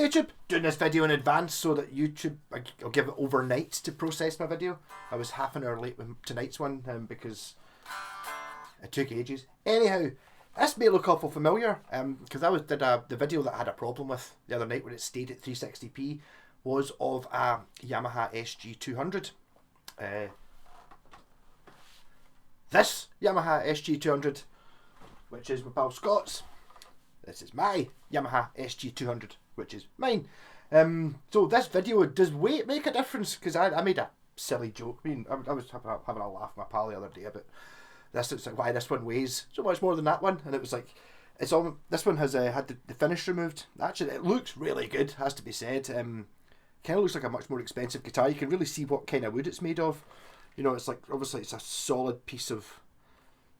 YouTube, doing this video in advance so that YouTube, I'll give it overnight to process my video. I was half an hour late with tonight's one because it took ages. Anyhow, this may look awful familiar because the video that I had a problem with the other night when it stayed at 360p was of a Yamaha SG200. This Yamaha SG200, which is my pal Scott's. This is my Yamaha SG200, which is mine. So this video, does weight make a difference? Because I made a silly joke. I mean, I was having a laugh with my pal the other day about this. It's like, why this one weighs so much more than that one, and it was like, this one has had the finish removed. Actually, it looks really good, has to be said. Kind of looks like a much more expensive guitar. You can really see what kind of wood it's made of. You know, it's like, obviously it's a solid piece of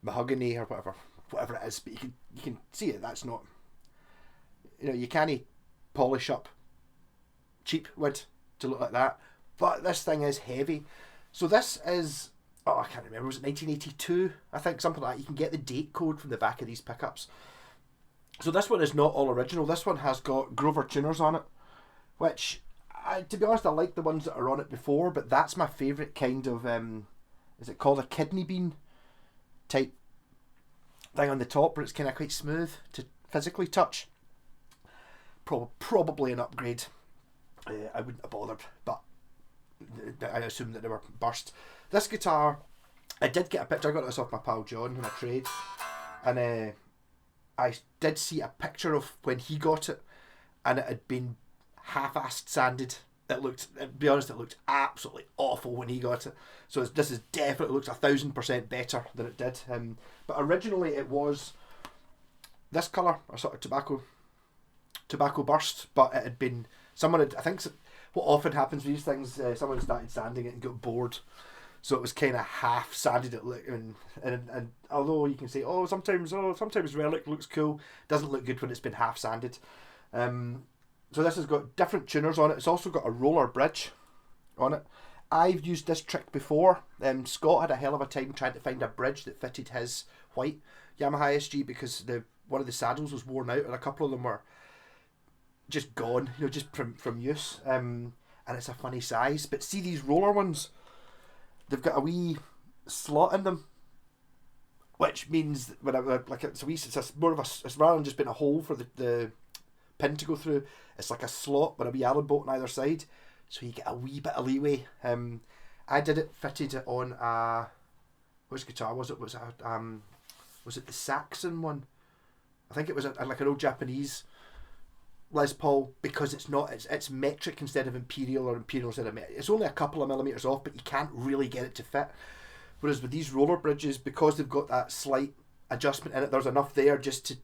mahogany or whatever it is, but you can see it. That's not, you know, you can't polish up cheap wood to look like that. But this thing is heavy. So this is, I can't remember, was it 1982? I think, something like that. You can get the date code from the back of these pickups. So this one is not all original. This one has got Grover tuners on it, which, to be honest, I like the ones that are on it before, but that's my favourite kind of, is it called a kidney bean type thing on the top, where it's kind of quite smooth to physically touch. Probably an upgrade. I wouldn't have bothered, but I assume that they were burst. This guitar, I did get a picture. I got this off my pal John in a trade, and I did see a picture of when he got it, and it had been half-assed sanded. It looked, to be honest, it looked absolutely awful when he got it. So this is definitely looks 1000% better than it did. But originally it was this colour, a sort of tobacco burst, but it had been, I think what often happens with these things, someone started sanding it and got bored, so it was kind of half sanded. It looked, and although you can say, sometimes relic looks cool, doesn't look good when it's been half sanded. So this has got different tuners on it. It's also got a roller bridge on it. I've used this trick before. Scott had a hell of a time trying to find a bridge that fitted his white Yamaha SG because one of the saddles was worn out and a couple of them were just gone, you know, just from use. And it's a funny size. But see these roller ones, they've got a wee slot in them, which means when it's more of it's rather than just being a hole for the pin to go through, it's like a slot with a wee Allen bolt on either side, so you get a wee bit of leeway. I did it fitted on which guitar was it? Was it the Saxon one? I think it was like an old Japanese Les Paul, because it's metric instead of imperial, or imperial instead of metric. It's only a couple of millimeters off, but you can't really get it to fit. Whereas with these roller bridges, because they've got that slight adjustment in it, there's enough there just to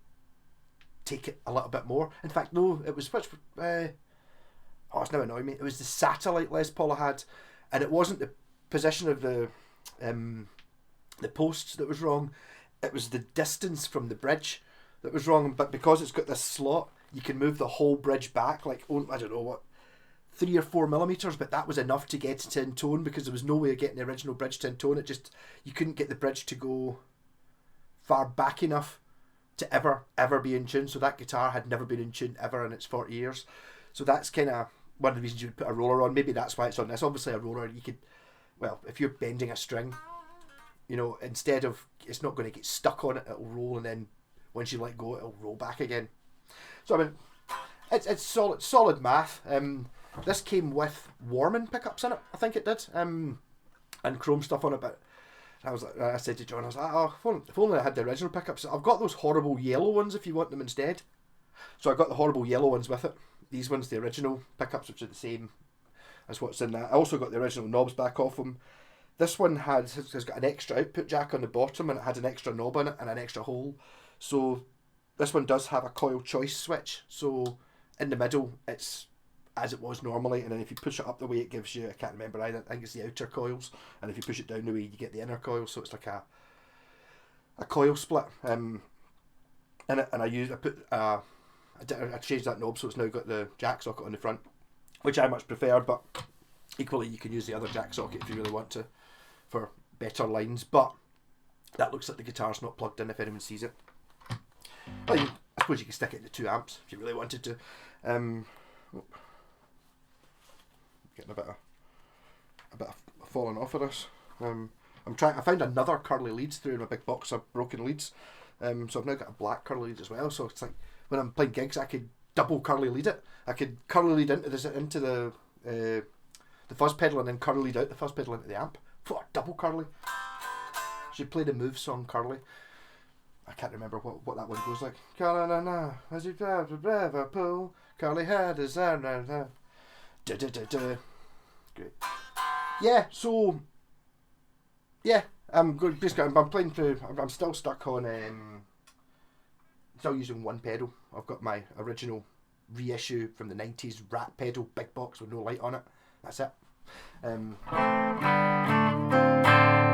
take it a little bit more. In fact, no, it was it's now annoying me. It was the satellite Les Paul I had, and it wasn't the position of the posts that was wrong. It was the distance from the bridge that was wrong. But because it's got this slot, you can move the whole bridge back, like, I don't know what, 3 or 4 millimeters, but that was enough to get it in tone, because there was no way of getting the original bridge to in tone. You couldn't get the bridge to go far back enough to ever be in tune. So that guitar had never been in tune ever in its 40 years. So that's kind of one of the reasons you would put a roller on. Maybe that's why it's on this. Obviously a roller, you could, well, if you're bending a string, you know, instead of, it's not going to get stuck on it, it'll roll, and then once you let go, it'll roll back again. So I mean, it's solid math. This came with Warman pickups in it, I think it did, and chrome stuff on it. But I said to John, I was like, if only I had the original pickups. I've got those horrible yellow ones if you want them instead. So I got the horrible yellow ones with it. These ones, the original pickups, which are the same as what's in that. I also got the original knobs back off them. This one has got an extra output jack on the bottom, and it had an extra knob in it and an extra hole. So this one does have a coil choice switch. So in the middle, it's as it was normally, and then if you push it up the way it gives you, I can't remember either, I think it's the outer coils, and if you push it down the way, you get the inner coil. So it's like a coil split. And I changed that knob, so it's now got the jack socket on the front, which I much prefer, but equally you can use the other jack socket if you really want to for better lines. But that looks like the guitar's not plugged in if anyone sees it. Well, I suppose you can stick it into 2 amps if you really wanted to. Getting a bit of falling off of this. I found another curly leads through my big box of broken leads. So I've now got a black curly lead as well. So it's like when I'm playing gigs, I could double curly lead it. I could curly lead into the fuzz pedal and then curly lead out the fuzz pedal into the amp. Double curly. Should play the Move song Curly. I can't remember what that one goes like. As you drive the river pool, curly head is there. Great. Yeah. So. Yeah. I'm playing through. I'm still stuck on. Still using one pedal. I've got my original reissue from the 90s Rat pedal, big box with no light on it. That's it.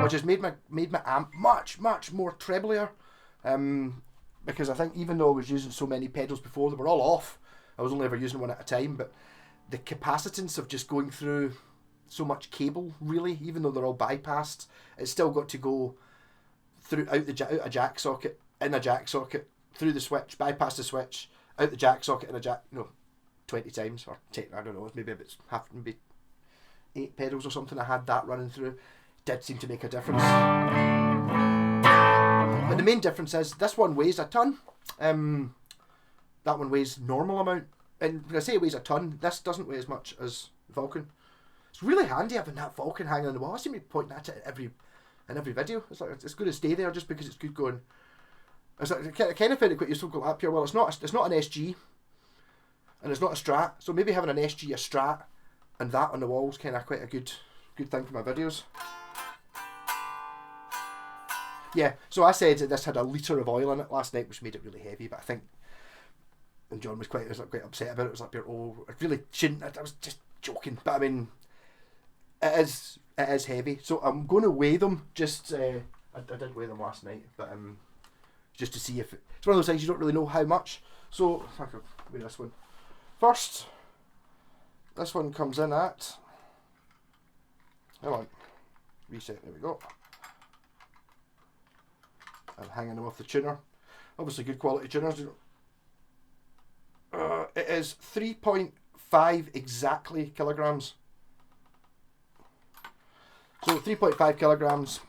Which has made my amp much more treblier. Because I think even though I was using so many pedals before, they were all off. I was only ever using one at a time, but the capacitance of just going through so much cable, really, even though they're all bypassed, it's still got to go through out a jack socket, in a jack socket, through the switch, bypass the switch, out the jack socket, in a jack, 20 times, or 10, I don't know, maybe it's maybe 8 pedals or something. I had that running through. Did seem to make a difference. But the main difference is this one weighs a ton. That one weighs normal amount. And when I say it weighs a ton, this doesn't weigh as much as Vulcan. It's really handy having that Vulcan hanging on the wall. I seem to be pointing at it in every video. It's like it's going to stay there just because it's good going. It's like, I kind of find it quite useful to go up here. Well, it's not an SG, and it's not a Strat. So maybe having an SG, a Strat, and that on the wall is kind of quite a good thing for my videos. Yeah, so I said that this had a litre of oil in it last night, which made it really heavy, but I think, and John was quite upset about it. It was like, oh, I really shouldn't, I was just joking, but I mean, it is heavy, so I'm going to weigh them, just, I did weigh them last night, but just to see if, it's one of those things you don't really know how much, so, I could weigh this one. First, this one comes in at, come on, reset, there we go. I'm hanging them off the tuner. Obviously good quality tuners. It is 3.5 exactly kilograms. So 3.5 kilograms.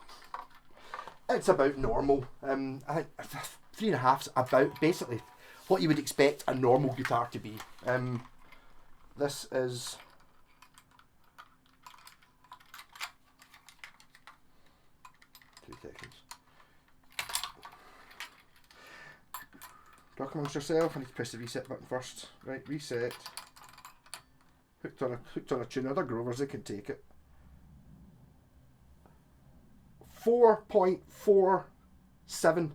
It's about normal. I think 3.5 is about basically what you would expect a normal guitar to be. This is 2 seconds. Talk amongst yourself. I need to press the reset button first. Right, reset. Hooked on a tuner. Other Grovers, they can take it. 4.47.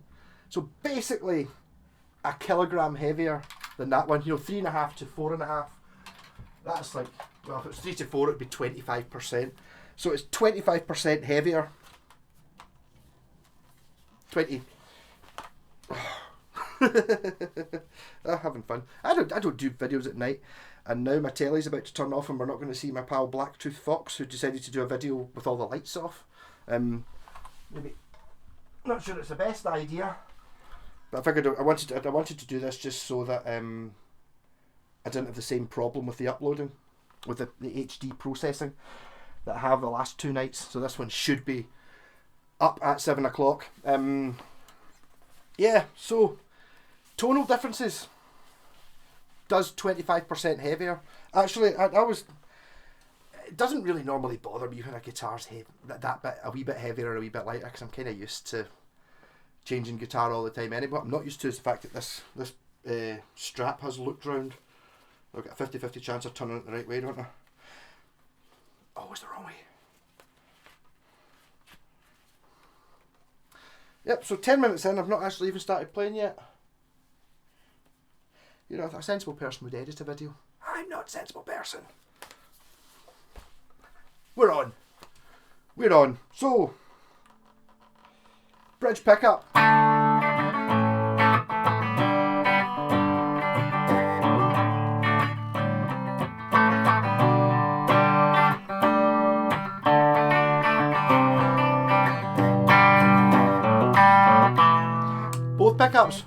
So basically a kilogram heavier than that one. 3.5 to 4.5. That's like, well, if it's 3 to 4, it'd be 25%. So it's 25% heavier. 20. Having fun. I don't do videos at night, and now my telly's about to turn off and we're not going to see my pal Blacktooth Fox, who decided to do a video with all the lights off. Maybe not sure it's the best idea, but I figured I wanted to do this just so that I didn't have the same problem with the uploading, with the HD processing that I have the last 2 nights. So this one should be up at 7 o'clock. Yeah, so Tonal Differences does 25% heavier. Actually, it doesn't really normally bother me when a guitar's heavy, that bit a wee bit heavier or a wee bit lighter, because I'm kind of used to changing guitar all the time anyway. What I'm not used to is the fact that this strap has looped round. I've got a 50-50 chance of turning it the right way, don't I? Oh, it's the wrong way. Yep, so 10 minutes in, I've not actually even started playing yet. A sensible person would edit a video. I'm not a sensible person. We're on. So, bridge pickup. Both pickups.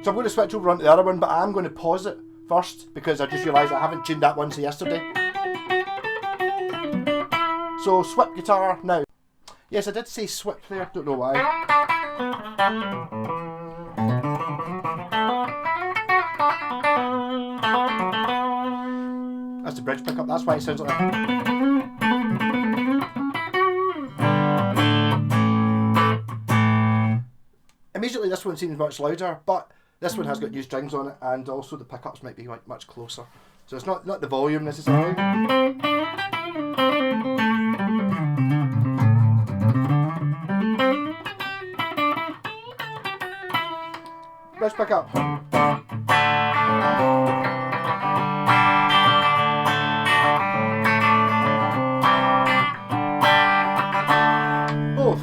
So I'm going to switch over onto the other one, but I'm going to pause it first because I just realised I haven't tuned that one since yesterday. So swip guitar now. Yes, I did say swip there, don't know why. That's the bridge pickup, that's why it sounds like that. Immediately this one seems much louder, but this one has got new strings on it, and also the pickups might be much closer. So it's not the volume necessarily. Bridge pickup. Both.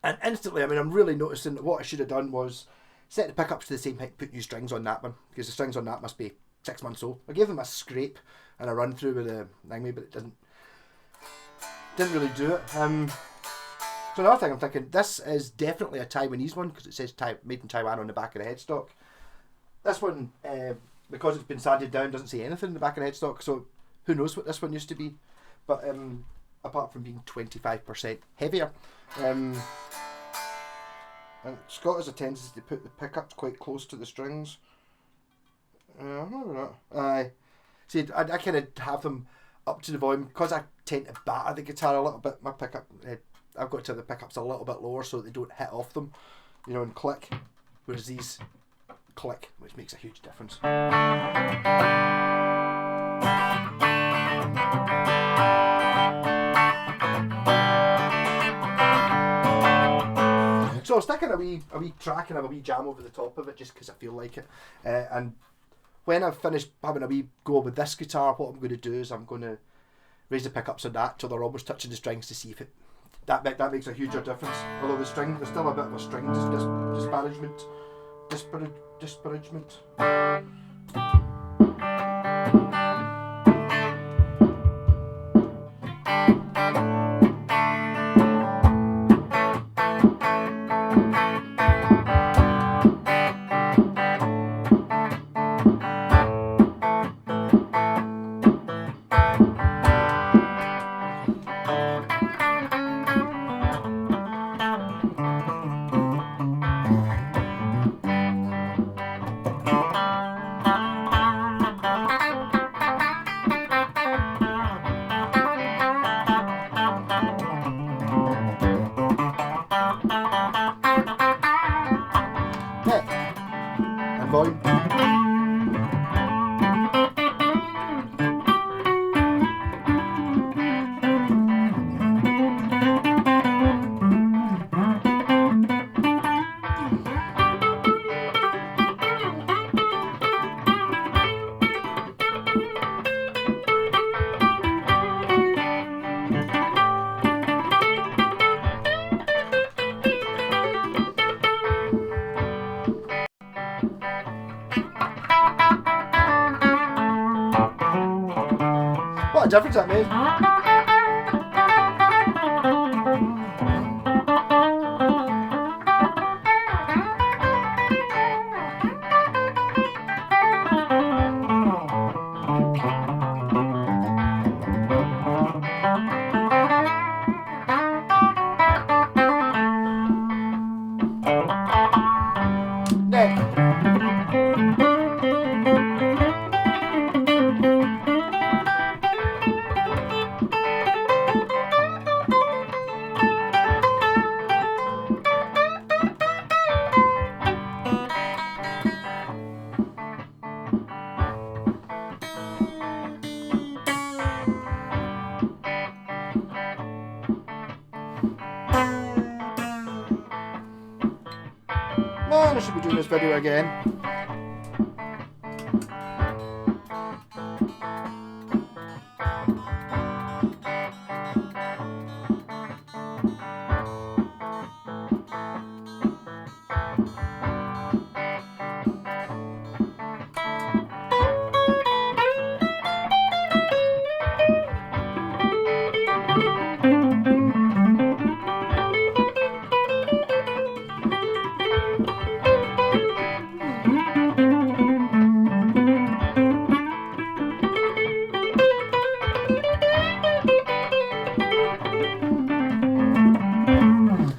And instantly, I mean, I'm really noticing that what I should have done was set the pickups to the same height, put new strings on that one, because the strings on that must be 6 months old. I gave them a scrape and a run through with a thingy, but it didn't really do it. So another thing I'm thinking, this is definitely a Taiwanese one, because it says made in Taiwan on the back of the headstock. This one, because it's been sanded down, doesn't say anything in the back of the headstock, so who knows what this one used to be. But apart from being 25% heavier. And Scott has a tendency to put the pickups quite close to the strings. Maybe not. See, I kind of have them up to the volume because I tend to batter the guitar a little bit. My pickup, I've got to have the pickups a little bit lower so that they don't hit off them, you know, and click. Whereas these click, which makes a huge difference. So I'll stick in a wee track and have a wee jam over the top of it just because I feel like it. And when I've finished having a wee go with this guitar, what I'm going to do is I'm going to raise the pickups on that till they're almost touching the strings to see if that makes a huger difference. Although there's still a bit of a string disparagement. Volume. What a difference that made. And I should be doing this video again.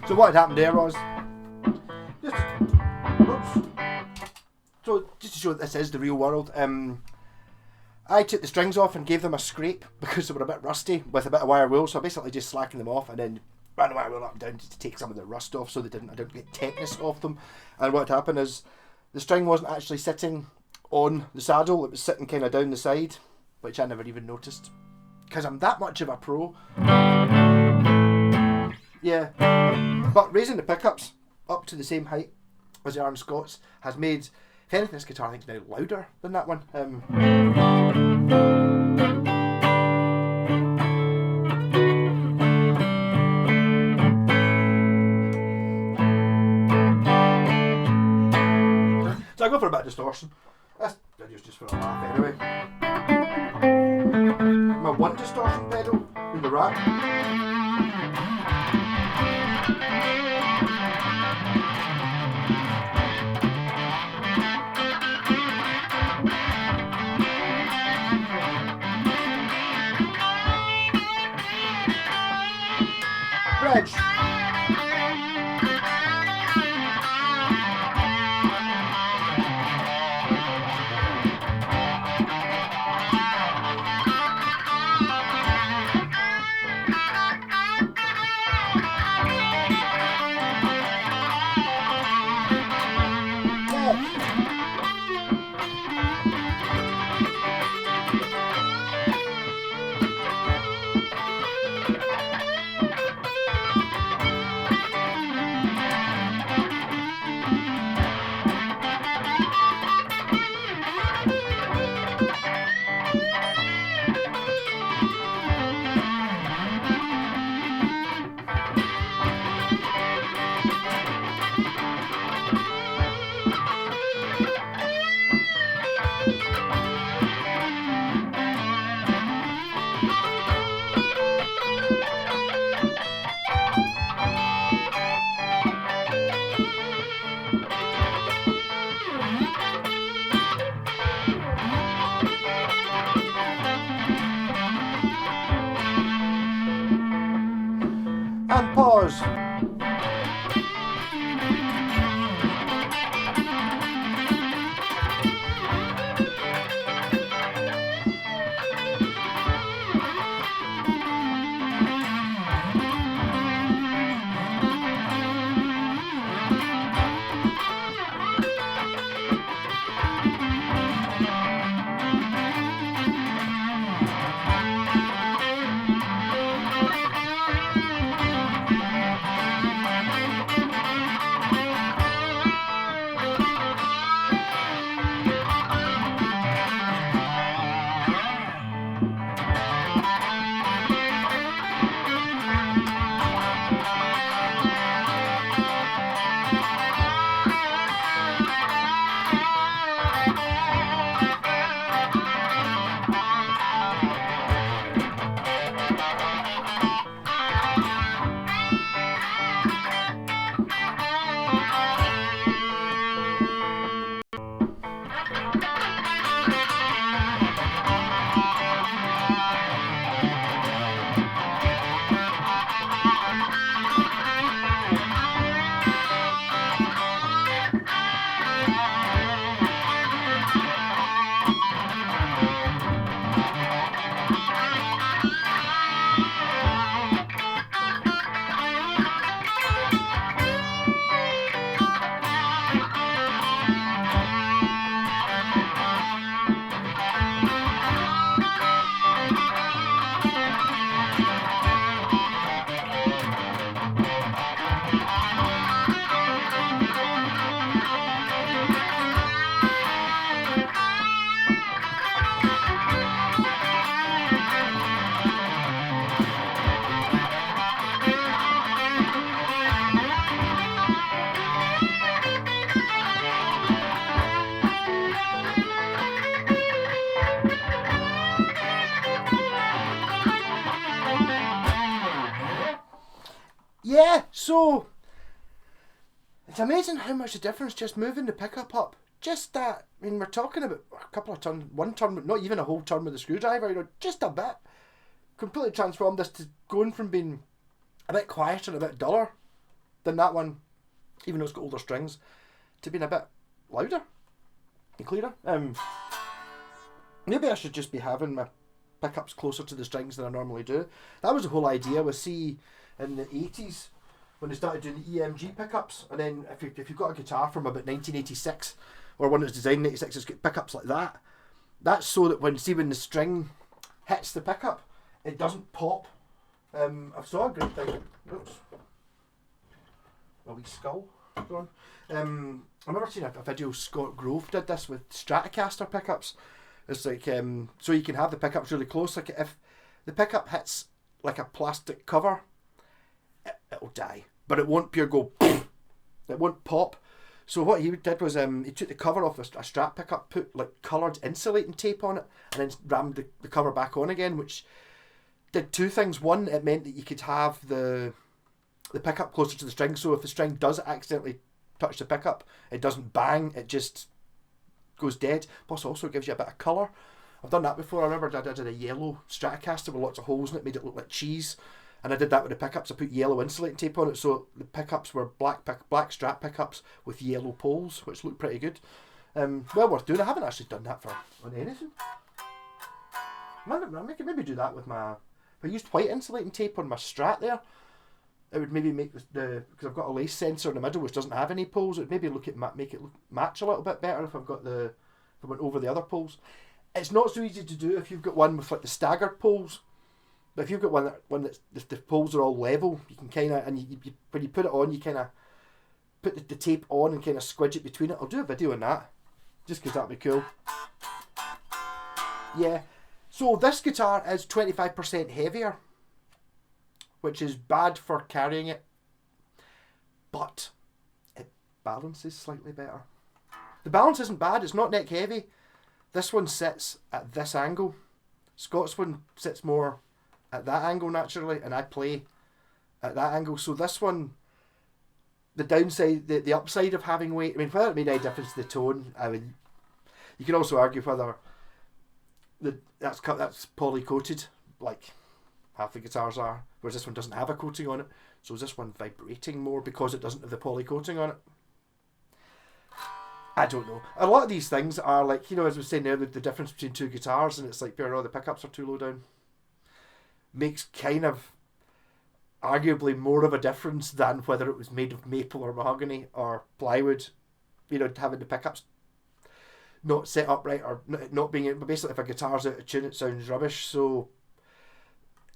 So what had happened there was, so just to show that this is the real world, I took the strings off and gave them a scrape because they were a bit rusty with a bit of wire wool. So I basically just slackened them off and then ran the wire wool up and down to take some of the rust off, so I didn't get tetanus off them. And what had happened is the string wasn't actually sitting on the saddle; it was sitting kind of down the side, which I never even noticed because I'm that much of a pro. Yeah, but raising the pickups up to the same height as the Aaron Scott's has made, if anything, this guitar I think is now louder than that one. So I go for a bit of distortion. This video's just for a laugh anyway. My one distortion pedal in the rack. Bridge. And pause. So it's amazing how much the difference just moving the pickup up. Just that, I mean, we're talking about a couple of turns, one turn, not even a whole turn with the screwdriver, you know, just a bit. Completely transformed this to going from being a bit quieter and a bit duller than that one, even though it's got older strings, to being a bit louder and clearer. Maybe I should just be having my pickups closer to the strings than I normally do. That was the whole idea. Was see in the 80s when they started doing the EMG pickups, and then if you've got a guitar from about 1986 or one that's designed in 86, it's got pickups like that. That's so that when the string hits the pickup, it doesn't pop. I saw a great thing. Oops. A wee skull. Go on. I remember seeing a video. Scott Grove did this with Stratocaster pickups. It's like so you can have the pickups really close. Like if the pickup hits like a plastic cover, it'll die, but it won't pure go. It won't pop. So what he did was he took the cover off a Strat pickup, put like coloured insulating tape on it, and then rammed the cover back on again, which did two things. One, it meant that you could have the pickup closer to the string, so if the string does accidentally touch the pickup, it doesn't bang, it just goes dead. Plus also it gives you a bit of colour. I've done that before. I remember I did a yellow Stratocaster with lots of holes in it, made it look like cheese. And I did that with the pickups. I put yellow insulating tape on it, so the pickups were black Strat pickups with yellow poles, which looked pretty good. Well worth doing. I haven't actually done that on anything. I could maybe do that with my... If I used white insulating tape on my Strat there, it would maybe make because I've got a lace sensor in the middle which doesn't have any poles. It would maybe make it match a little bit better if I went over the other poles. It's not so easy to do if you've got one with like the staggered poles. But if you've got one that's the poles are all level, you can kind of, and you when you put it on, you kind of put the tape on and kind of squidge it between it. I'll do a video on that, just because that'd be cool. Yeah, so this guitar is 25% heavier, which is bad for carrying it, but it balances slightly better. The balance isn't bad, it's not neck heavy. This one sits at this angle. Scott's one sits more at that angle naturally, and I play at that angle. So this one, the downside, the upside of having weight, I mean, whether it made any difference to the tone, I mean, you can also argue whether that's poly coated, like half the guitars are, whereas this one doesn't have a coating on it. So is this one vibrating more because it doesn't have the poly coating on it? I don't know. A lot of these things are like, you know, as I was saying there, the difference between two guitars, and it's like, the pickups are too low down. Makes kind of arguably more of a difference than whether it was made of maple or mahogany or plywood. You know, having the pickups not set up right or not being able, basically if a guitar's out of tune it sounds rubbish, so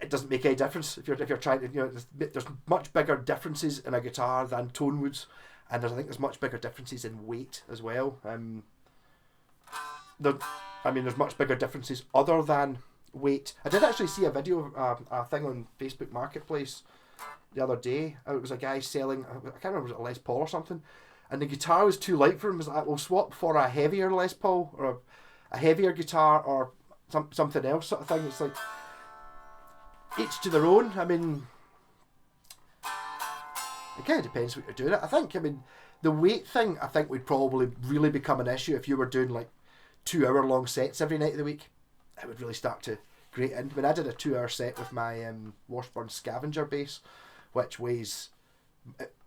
it doesn't make any difference if you're trying to, you know, there's much bigger differences in a guitar than tone woods, and I think there's much bigger differences in weight as well. There's much bigger differences other than weight. I did actually see a video, a thing on Facebook Marketplace the other day. It was a guy selling, I can't remember, was it a Les Paul or something, and the guitar was too light for him. He was like, we'll swap for a heavier Les Paul or a heavier guitar or something else sort of thing. It's like, each to their own. I mean, it kind of depends what you're doing. I think, the weight thing, I think would probably really become an issue if you were doing like 2 hour long sets every night of the week. It would really start to grate in. I mean, I did a 2 hour set with my Washburn Scavenger bass, which weighs...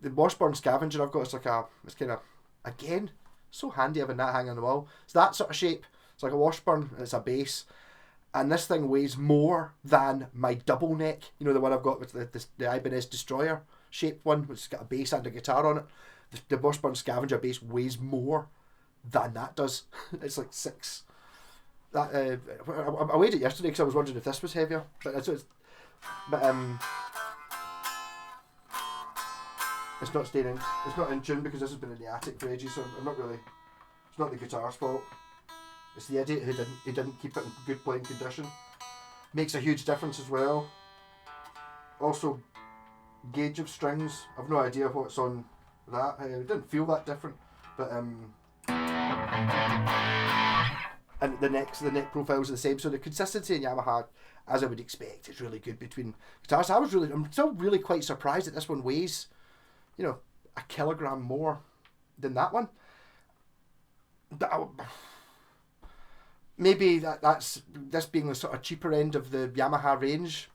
The Washburn Scavenger I've got is like it's kind of, again, so handy having that hanging on the wall. It's that sort of shape. It's like a Washburn, and it's a bass. And this thing weighs more than my double neck. You know, the one I've got with the Ibanez Destroyer shaped one, which has got a bass and a guitar on it. The Washburn Scavenger bass weighs more than that does. It's like 6. I weighed it yesterday because I was wondering if this was heavier. But it's not staying in. It's not in tune because this has been in the attic for ages. So I'm not really. It's not the guitar's fault. It's the idiot who didn't keep it in good playing condition. Makes a huge difference as well. Also, gauge of strings. I've no idea what's on that. It didn't feel that different, but and the neck profiles are the same. So the consistency in Yamaha, as I would expect, is really good between guitars. I'm still really quite surprised that this one weighs you know, a kilogram more than that one. Maybe that's this being the sort of cheaper end of the Yamaha range.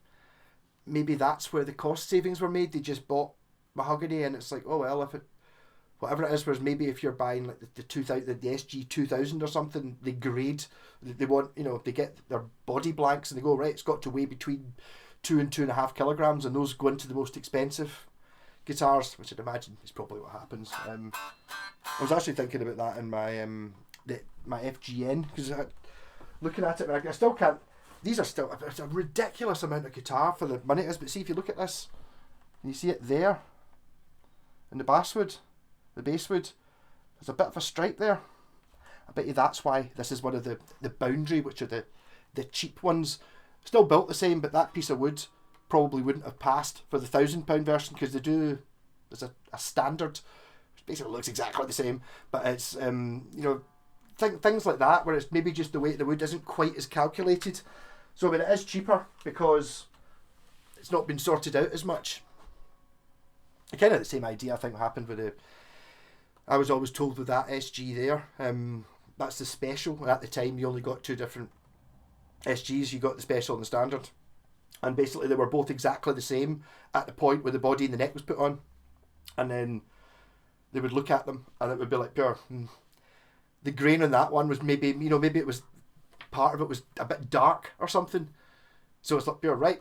Maybe that's where the cost savings were made. They just bought mahogany, and it's like, oh well, if it, whatever it is. Whereas maybe if you're buying like the SG 2000 or something, they grade. They want, you know, they get their body blanks and they go, right, it's got to weigh between 2 and 2.5 kilograms, and those go into the most expensive guitars, which I'd imagine is probably what happens. I was actually thinking about that in my my FGN, because looking at it, I still can't. These are still it's a ridiculous amount of guitar for the money it is. But see, if you look at this, and you see it there, in the basswood, the basswood, there's a bit of a stripe there. I bet you that's why this is one of the Boundary, which are the cheap ones. Still built the same, but that piece of wood probably wouldn't have passed for the £1,000 version, because they do. There's a standard, which basically looks exactly the same, but it's you know, things like that where it's maybe just the weight of the wood isn't quite as calculated. So I mean, it is cheaper because it's not been sorted out as much. Kind of the same idea I think happened with the. I was always told with that SG there, that's the special, and at the time you only got two different SGs. You got the special and the standard, and basically they were both exactly the same at the point where the body and the neck was put on, and then they would look at them and it would be like, pure. The grain on that one was maybe, you know, maybe it was part of it was a bit dark or something, so it's like, pure, right,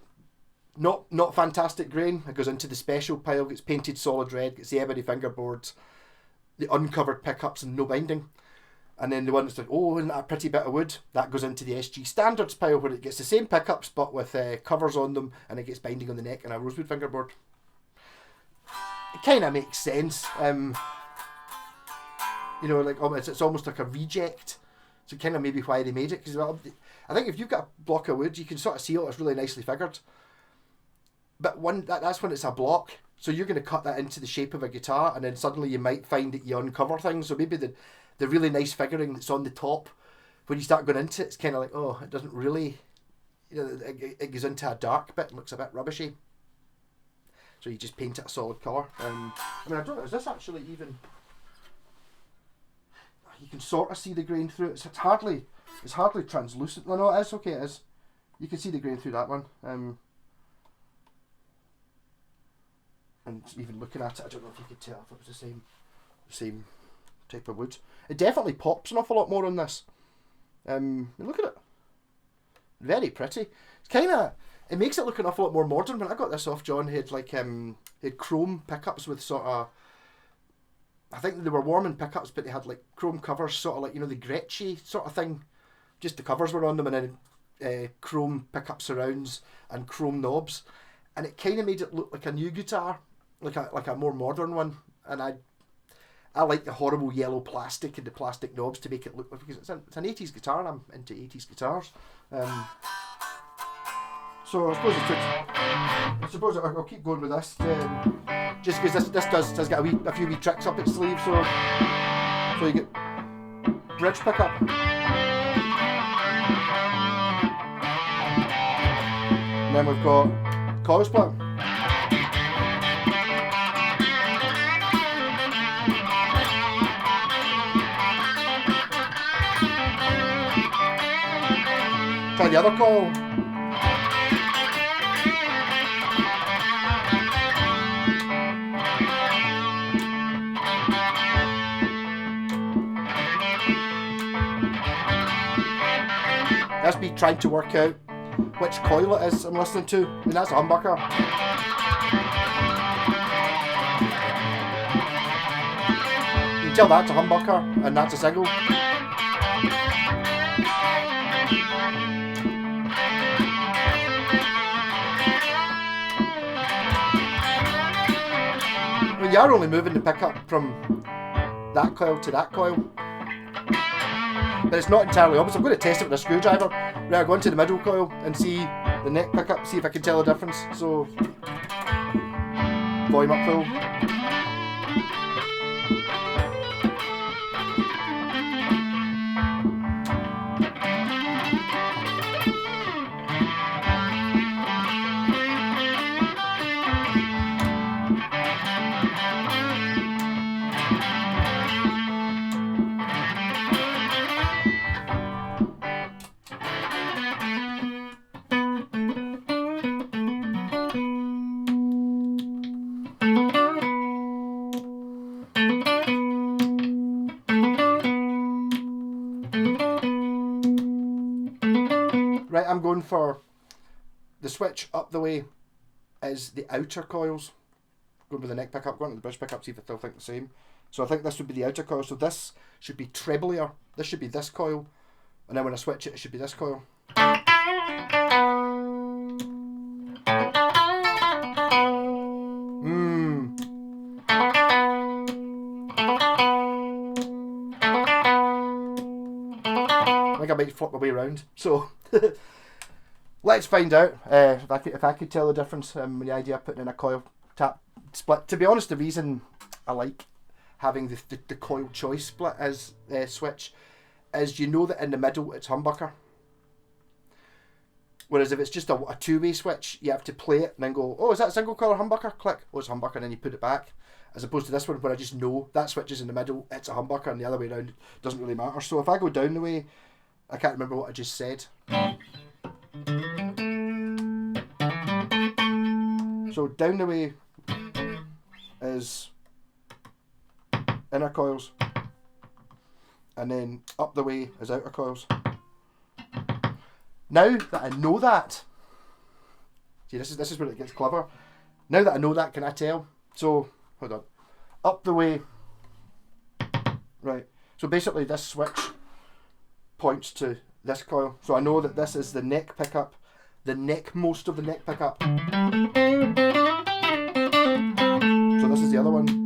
not fantastic grain. It goes into the special pile, gets painted solid red, gets the ebony fingerboards, the uncovered pickups and no binding. And then the one that's like, oh, isn't that a pretty bit of wood? That goes into the SG Standards pile, where it gets the same pickups but with covers on them, and it gets binding on the neck and a rosewood fingerboard. It kind of makes sense. You know, like it's almost like a reject. So kind of maybe why they made it. Because I think if you've got a block of wood, you can sort of see it's really nicely figured. But that's when it's a block. So you're going to cut that into the shape of a guitar, and then suddenly you might find that you uncover things. So maybe the really nice figuring that's on the top, when you start going into it, it's kind of like, oh, it doesn't really, you know, it goes into a dark bit and looks a bit rubbishy. So you just paint it a solid colour. I mean, I don't know, is this actually even, you can sort of see the grain through it. It's hardly translucent. No, it is, okay, it is. You can see the grain through that one. And even looking at it, I don't know if you could tell if it was the same type of wood. It definitely pops an awful lot more on this. Look at it. Very pretty. It's kind of, it makes it look an awful lot more modern. When I got this off John, he had like he had chrome pickups with sort of, I think they were Warman pickups, but they had like chrome covers, sort of like, you know, the Gretschy sort of thing. Just the covers were on them, and then chrome pickup surrounds and chrome knobs, and it kind of made it look like a new guitar, like a more modern one. And I like the horrible yellow plastic and the plastic knobs to make it look, because it's an 80s guitar, and I'm into 80s guitars. So I suppose I'll keep going with this, just because this does get a few wee tricks up its sleeve. So you get bridge pickup, and then we've got coil split. Try the other coil. That's me trying to work out which coil it is I'm listening to. I mean, that's a humbucker. You can tell that's a humbucker and that's a single. You are only moving the pickup from that coil to that coil, but it's not entirely obvious. I'm going to test it with a screwdriver. Right, I'll go into the middle coil and see the neck pickup, see if I can tell the difference. So, volume up full. I'm going for the switch up the way is the outer coils. Going with the neck pickup, going to the bridge pickup, see if I still think the same. So I think this would be the outer coil. So this should be treblier. This should be this coil. And then when I switch it, it should be this coil. I think I might flip my way around. So let's find out if I could tell the difference with the idea of putting in a coil tap split. To be honest, the reason I like having the coil choice split as switch is you know that in the middle it's humbucker. Whereas if it's just a two-way switch, you have to play it and then go, oh, is that single coil or humbucker? Click, oh, it's humbucker, and then you put it back. As opposed to this one where I just know that switch is in the middle, it's a humbucker, and the other way around doesn't really matter. So if I go down the way, I can't remember what I just said. So down the way is inner coils, and then up the way is outer coils. Now that I know that, see, this is where it gets clever. Now that I know that, can I tell? So hold on, up the way, right? So basically, this switch points to this coil. So I know that this is the neck pickup, the neck most of the neck pickup. So this is the other one.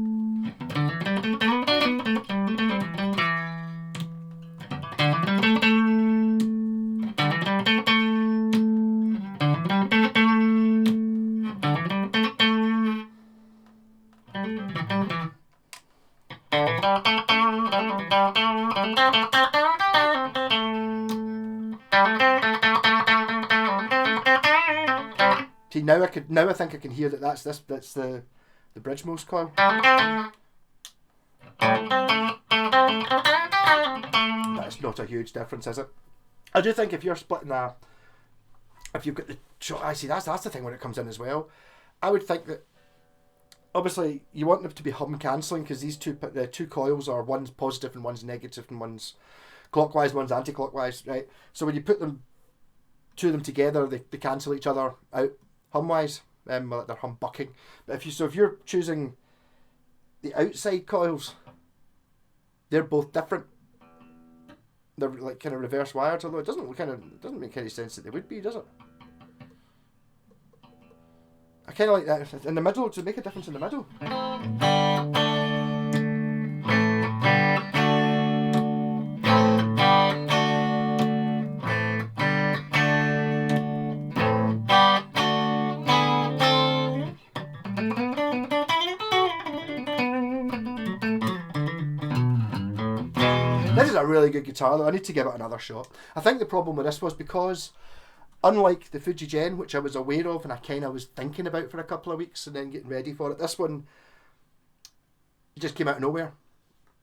See, now I think I can hear that that's the bridgemost coil. That's not a huge difference, is it? I do think if you're splitting if you've got the I see that's the thing when it comes in as well. I would think that obviously you want them to be hum cancelling because these two coils are, one's positive and one's negative and one's clockwise, one's anti-clockwise, right? So when you put two of them together, they cancel each other out hum-wise. They're humbucking. But if you're choosing the outside coils, they're both different. They're like kind of reverse wired, although it doesn't make any sense that they would be, does it? I kind of like that in the middle, to make a difference in the middle. This is a really good guitar though. I need to give it another shot. I think the problem with this was because, unlike the Fuji Gen, which I was aware of and I kind of was thinking about for a couple of weeks and then getting ready for it, this one just came out of nowhere.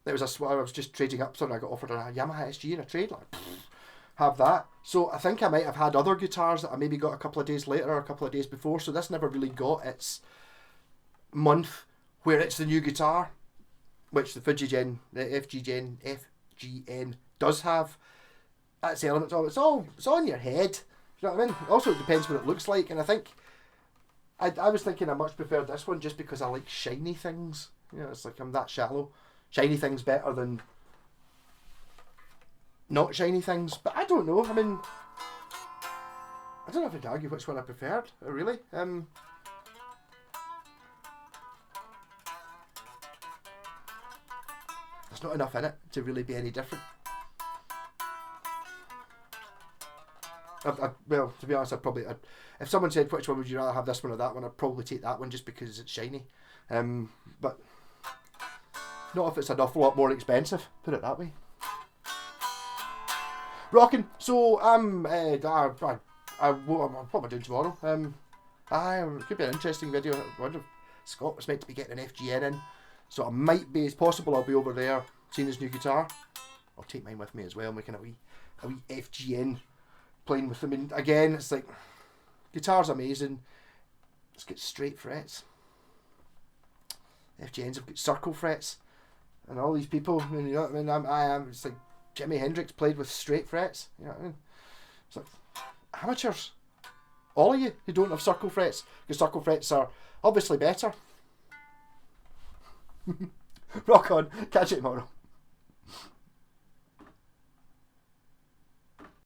I was just trading up something. I got offered a Yamaha SG in a trade, like, have that. So I think I might have had other guitars that I maybe got a couple of days later or a couple of days before, so this never really got its month where it's the new guitar, which the Fuji Gen, the FGN does have. That's the element of it. It's on your head. You know what I mean? Also, it depends what it looks like, and I think I was thinking I much preferred this one just because I like shiny things. You know, it's like I'm that shallow. Shiny things better than not shiny things, but I don't know. I mean, I don't know if I could argue which one I preferred. Really, there's not enough in it to really be any different. Well, to be honest, if someone said which one would you rather have, this one or that one, I'd probably take that one just because it's shiny. But not if it's an awful lot more expensive, put it that way. Rocking. So what am I doing tomorrow? It could be an interesting video. I wonder if Scott was meant to be getting an FGN in, so I might be, it's possible I'll be over there seeing his new guitar. I'll take mine with me as well, making a wee FGN playing with them. And again, it's like, guitar's amazing. It's got straight frets. FGNs have got circle frets, and all these people, you know what I mean? I am. It's like Jimi Hendrix played with straight frets. You know what I mean? It's like, amateurs, all of you who don't have circle frets, because circle frets are obviously better. Rock on, catch you tomorrow.